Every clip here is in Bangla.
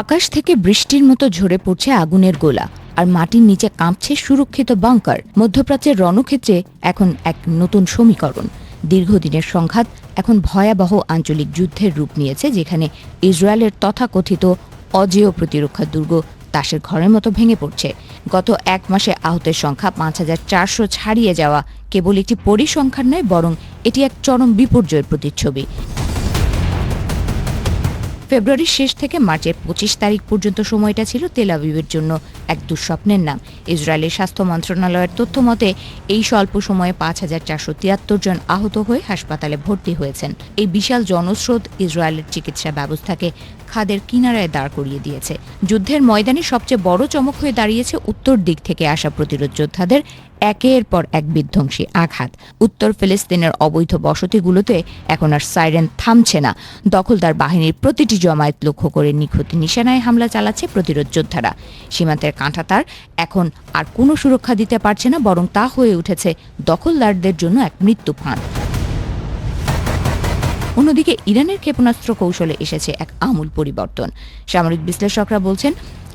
আকাশ থেকে বৃষ্টির মতো ঝরে পড়ছে আগুনের গোলা, আর মাটির নিচে কাঁপছে সুরক্ষিত বাংকার। মধ্যপ্রাচ্যের রণক্ষেত্রে এখন এক নতুন সমীকরণ। দীর্ঘদিনের সংঘাত এখন ভয়াবহ আঞ্চলিক যুদ্ধের রূপ নিয়েছে, যেখানে ইসরায়েলের তথাকথিত অজেয় প্রতিরক্ষা দুর্গ তাসের ঘরের মতো ভেঙে পড়ছে। গত এক মাসে আহতের সংখ্যা ৫,৪০০ ছাড়িয়ে যাওয়া কেবল একটি পরিসংখ্যান নয়, বরং এটি এক চরম বিপর্যয়ের প্রতিচ্ছবি। ফেব্রুয়ারির শেষ থেকে মার্চের ২৫ তারিখ পর্যন্ত সময়টা ছিল তেল আবিবের জন্য এক দুঃস্বপ্নের নাম। ইসরায়েলের স্বাস্থ্য মন্ত্রণালয়ের তথ্য মতে এই স্বল্প সময়ে ৫,৪৭৩ জন আহত হয়ে হাসপাতালে ভর্তি হয়েছেন। এই বিশাল জনস্রোত ইসরায়েলের চিকিৎসা ব্যবস্থাকে খাদের কিনারায় দাঁড় করিয়ে দিয়েছে। যুদ্ধের ময়দানে সবচেয়ে বড় চমক হয়ে দাঁড়িয়েছে উত্তর দিক থেকে আসা প্রতিরোধ যোদ্ধাদের একের পর এক বিধ্বংসী আঘাত। উত্তর ফিলিস্তিনের অবৈধ বসতিগুলোতে এখন আর সাইরেন থামছে না। দখলদার বাহিনীর প্রতিটি জমায়েত লক্ষ্য করে নিখুঁত নিশানায় হামলা চালাচ্ছে প্রতিরোধ যোদ্ধারা। সীমান্তের কাঁটাতার এখন আর কোনো সুরক্ষা দিতে পারছে না, বরং তা হয়ে উঠেছে দখলদারদের জন্য এক মৃত্যু ফাঁদ। অন্যদিকে ইরানের ক্ষেপণাস্ত্র কৌশলে এসেছে এক আমূল পরিবর্তন। সামরিক বিশ্লেষকরা বলছেন,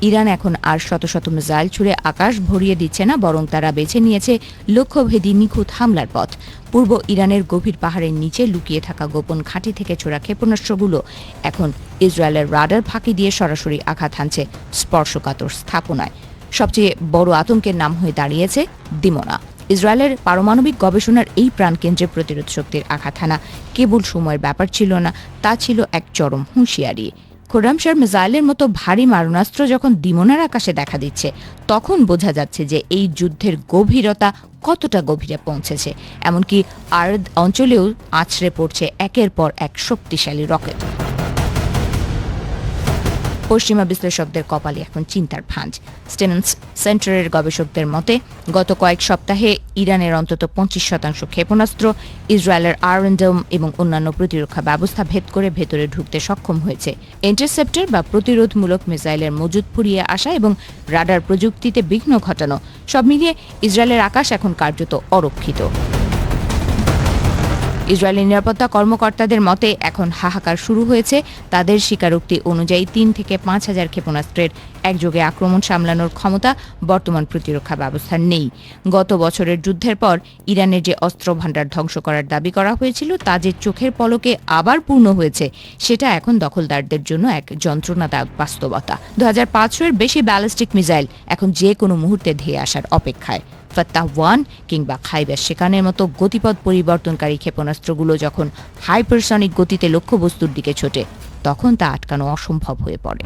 ইরান এখন আর শত শত মিসাইল ছুড়ে আকাশ ভরিয়ে দিচ্ছে না, বরং তারা বেছে নিয়েছে লক্ষ্যভেদী নিখুঁত হামলার পথ। পূর্ব ইরানের গভীর পাহাড়ের নিচে লুকিয়ে থাকা গোপন ঘাঁটি থেকে ছোড়া ক্ষেপণাস্ত্রগুলো এখন ইসরায়েলের রাডার ফাঁকি দিয়ে সরাসরি আঘাত হানছে স্পর্শকাতর স্থাপনায়। সবচেয়ে বড় আতঙ্কের নাম হয়ে দাঁড়িয়েছে দিমোনা। ইসরায়েলের পারমাণবিক গবেষণার এই প্রাণকেন্দ্রে প্রতিরোধ শক্তির আঘাত হানা কেবল সময়ের ব্যাপার ছিল না, তা ছিল এক চরম হুঁশিয়ারি। খোরামশার মিসাইলের মতো ভারী মারণাস্ত্র যখন দিমোনার আকাশে দেখা দিচ্ছে, তখন বোঝা যাচ্ছে যে এই যুদ্ধের গভীরতা কতটা গভীরে পৌঁছেছে। এমনকি আরদ অঞ্চলেও আছড়ে পড়ছে একের পর এক শক্তিশালী রকেট। পশ্চিমা বিশ্লেষকদের কপালে এখন চিন্তার ভাঁজ। স্টেমেন্স সেন্টারের গবেষকদের মতে গত কয়েক সপ্তাহে ইরানের অন্তত ২৫% ক্ষেপণাস্ত্র ইসরায়েলের আয়রন ডোম এবং অন্যান্য প্রতিরক্ষা ব্যবস্থা ভেদ করে ভেতরে ঢুকতে সক্ষম হয়েছে। ইন্টারসেপ্টর বা প্রতিরোধমূলক মিসাইলের মজুদ ফুরিয়ে আসা এবং রাডার প্রযুক্তিতে বিঘ্ন ঘটানো, সব মিলিয়ে ইসরায়েলের আকাশ এখন কার্যত অরক্ষিত। ইসরায়েলি নিরাপত্তা কর্মকর্তাদের মতে এখন হাহাকার শুরু হয়েছে। তাদের স্বীকারোক্তি অনুযায়ী ৩ থেকে ৫,০০০ ক্ষেপণাস্ত্রের একযোগে আক্রমণ সামলানোর ক্ষমতা বর্তমান প্রতিরক্ষা ব্যবস্থার নেই। গত বছরের যুদ্ধের পর ইরানের যে অস্ত্র ভাণ্ডার ধ্বংস করার দাবি করা হয়েছিল, তা যে চোখের পলকে আবার পূর্ণ হয়েছে, সেটা এখন দখলদারদের জন্য এক যন্ত্রণাদায়ক বাস্তবতা। ২৫০০-এর বেশি ব্যালিস্টিক মিসাইল এখন যে কোনো মুহূর্তে ধেয়ে আসার অপেক্ষায়। ফাত্তাহ-1 কিংবা খাইবার শেখানের মতো গতিপথ পরিবর্তনকারী ক্ষেপণাস্ত্রগুলো যখন হাইপারসনিক গতিতে লক্ষ্যবস্তুর দিকে ছোটে, তখন তা আটকানো অসম্ভব হয়ে পড়ে।